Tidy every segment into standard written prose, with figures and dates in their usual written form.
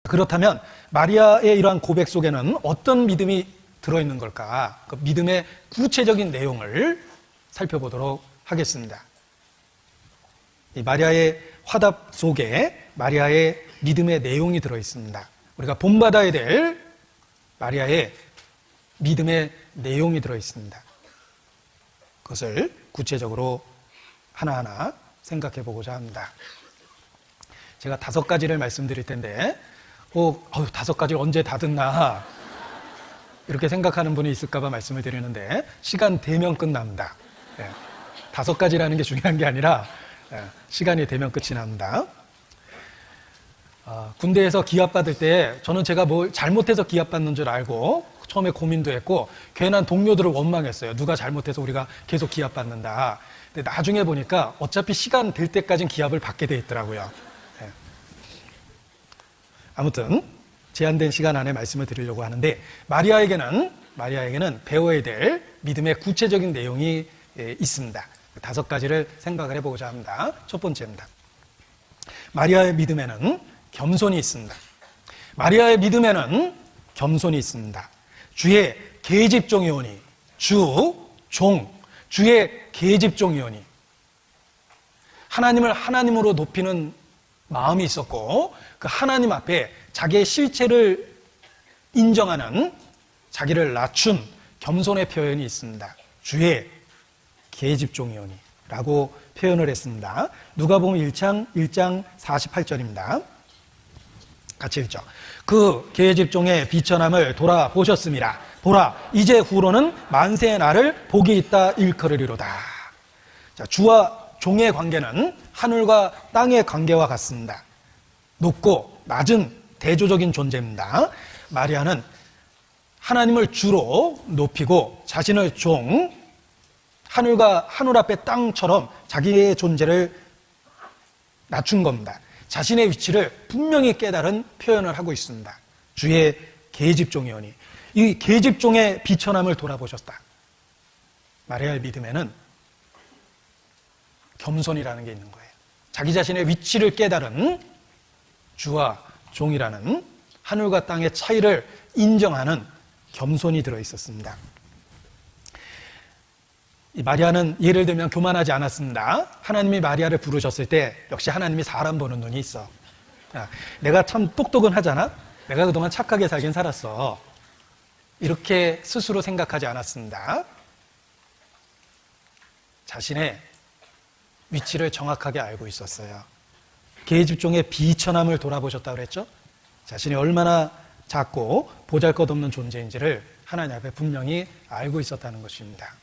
그렇다면 마리아의 이러한 고백 속에는 어떤 믿음이 들어있는 걸까? 그 믿음의 구체적인 내용을 살펴보도록 하겠습니다. 이 마리아의 화답 속에 마리아의 믿음의 내용이 들어있습니다. 우리가 본받아야 될 마리아의 믿음의 내용이 들어있습니다. 그것을 구체적으로 하나하나 생각해 보고자 합니다. 제가 5가지를 말씀드릴 텐데 5가지를 언제 다 듣나 이렇게 생각하는 분이 있을까 봐 말씀을 드리는데 시간 되면 끝납니다. 5가지라는 게 중요한 게 아니라 시간이 되면 끝이 납니다. 군대에서 기합받을 때 저는 제가 뭘 잘못해서 기합받는 줄 알고 처음에 고민도 했고 괜한 동료들을 원망했어요. 누가 잘못해서 우리가 계속 기합받는다. 근데 나중에 보니까 어차피 시간 될 때까지는 기합을 받게 돼 있더라고요. 아무튼 제한된 시간 안에 말씀을 드리려고 하는데 마리아에게는 배워야 될 믿음의 구체적인 내용이 있습니다. 5가지를 생각을 해보고자 합니다. 첫 번째입니다. 마리아의 믿음에는 겸손이 있습니다. 마리아의 믿음에는 겸손이 있습니다. 주의 계집종이오니 주의 계집종이오니 하나님을 하나님으로 높이는 마음이 있었고 그 하나님 앞에 자기의 실체를 인정하는 자기를 낮춘 겸손의 표현이 있습니다. 주의 계집종이오니 라고 표현을 했습니다. 누가복음 1장 48절입니다. 같이 읽죠. 그 계집종의 비천함을 돌아보셨습니다. 보라, 이제 후로는 만세의 날을 복이 있다 일컬으리로다. 자, 주와 종의 관계는 하늘과 땅의 관계와 같습니다. 높고 낮은 대조적인 존재입니다. 마리아는 하나님을 주로 높이고 자신을 하늘 앞에 땅처럼 자기의 존재를 낮춘 겁니다. 자신의 위치를 분명히 깨달은 표현을 하고 있습니다. 주의 계집종이오니 이 계집종의 비천함을 돌아보셨다. 마리아의 믿음에는 겸손이라는 게 있는 거예요. 자기 자신의 위치를 깨달은 주와 종이라는 하늘과 땅의 차이를 인정하는 겸손이 들어있었습니다. 이 마리아는 예를 들면 교만하지 않았습니다. 하나님이 마리아를 부르셨을 때 역시 하나님이 사람 보는 눈이 있어. 내가 참 똑똑은 하잖아. 내가 그동안 착하게 살긴 살았어. 이렇게 스스로 생각하지 않았습니다. 자신의 위치를 정확하게 알고 있었어요. 계집종의 비천함을 돌아보셨다고 그랬죠. 자신이 얼마나 작고 보잘것없는 존재인지를 하나님 앞에 분명히 알고 있었다는 것입니다.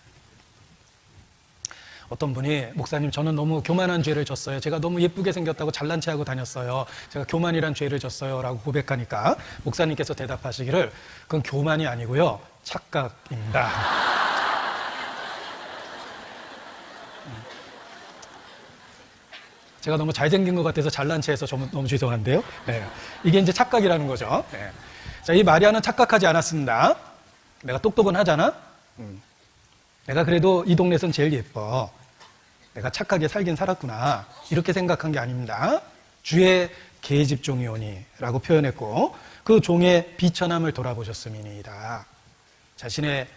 어떤 분이 목사님 저는 너무 교만한 죄를 졌어요. 제가 너무 예쁘게 생겼다고 잘난 체하고 다녔어요. 제가 교만이란 죄를 졌어요 라고 고백하니까 목사님께서 대답하시기를 그건 교만이 아니고요 착각입니다. 제가 너무 잘생긴 것 같아서 잘난 체해서 너무 죄송한데요. 네. 이게 이제 착각이라는 거죠. 네. 자, 이 마리아는 착각하지 않았습니다. 내가 똑똑은 하잖아. 내가 그래도 이 동네에선 제일 예뻐. 내가 착하게 살긴 살았구나. 이렇게 생각한 게 아닙니다. 주의 계집종이오니 라고 표현했고 그 종의 비천함을 돌아보셨음이니이다. 자신의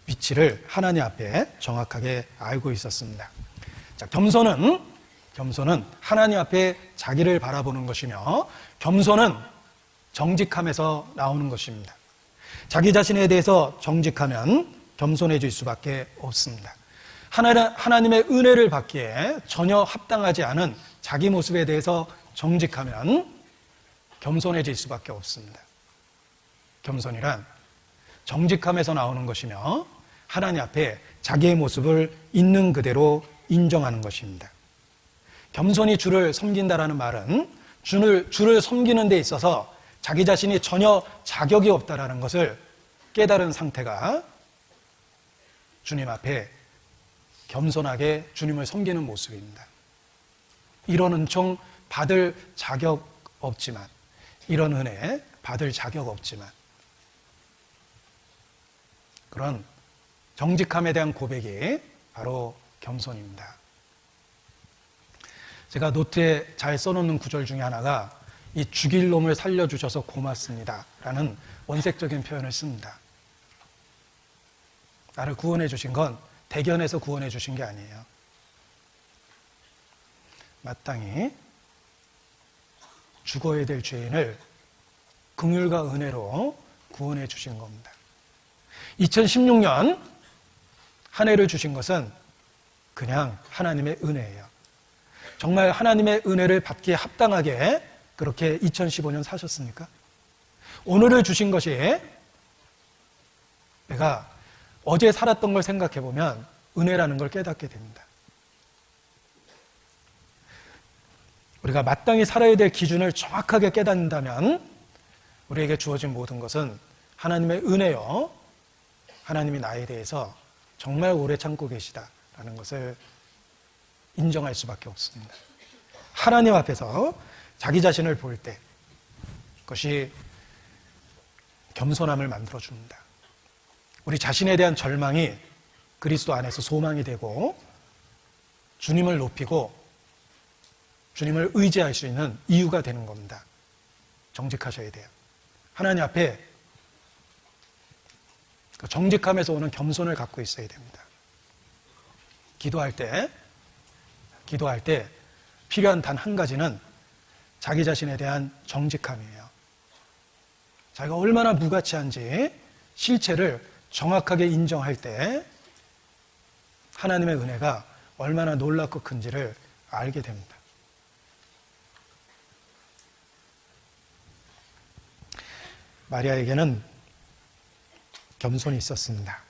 위치를 하나님 앞에 정확하게 알고 있었습니다. 자, 겸손은 하나님 앞에 자기를 바라보는 것이며 겸손은 정직함에서 나오는 것입니다. 자기 자신에 대해서 정직하면 겸손해질 수밖에 없습니다. 하나님의 은혜를 받기에 전혀 합당하지 않은 자기 모습에 대해서 정직하면 겸손해질 수밖에 없습니다. 겸손이란 정직함에서 나오는 것이며 하나님 앞에 자기의 모습을 있는 그대로 인정하는 것입니다. 겸손히 주를 섬긴다라는 말은 주를 섬기는 데 있어서 자기 자신이 전혀 자격이 없다라는 것을 깨달은 상태가 주님 앞에 겸손하게 주님을 섬기는 모습입니다. 이런 은총 받을 자격 없지만, 이런 은혜 받을 자격 없지만, 그런 정직함에 대한 고백이 바로 겸손입니다. 제가 노트에 잘 써놓는 구절 중에 하나가 이 죽일 놈을 살려주셔서 고맙습니다 라는 원색적인 표현을 씁니다. 나를 구원해 주신 건 대견해서 구원해 주신 게 아니에요. 마땅히 죽어야 될 죄인을 긍휼과 은혜로 구원해 주신 겁니다. 2016년 한 해를 주신 것은 그냥 하나님의 은혜예요. 정말 하나님의 은혜를 받기에 합당하게 그렇게 2015년 사셨습니까? 오늘을 주신 것이 내가 어제 살았던 걸 생각해 보면 은혜라는 걸 깨닫게 됩니다. 우리가 마땅히 살아야 될 기준을 정확하게 깨닫는다면 우리에게 주어진 모든 것은 하나님의 은혜요. 하나님이 나에 대해서 정말 오래 참고 계시다라는 것을 인정할 수밖에 없습니다. 하나님 앞에서 자기 자신을 볼 때 그것이 겸손함을 만들어줍니다. 우리 자신에 대한 절망이 그리스도 안에서 소망이 되고 주님을 높이고 주님을 의지할 수 있는 이유가 되는 겁니다. 정직하셔야 돼요. 하나님 앞에 그 정직함에서 오는 겸손을 갖고 있어야 됩니다. 기도할 때 필요한 단 한 가지는 자기 자신에 대한 정직함이에요. 자기가 얼마나 무가치한지 실체를 정확하게 인정할 때 하나님의 은혜가 얼마나 놀랍고 큰지를 알게 됩니다. 마리아에게는 겸손이 있었습니다.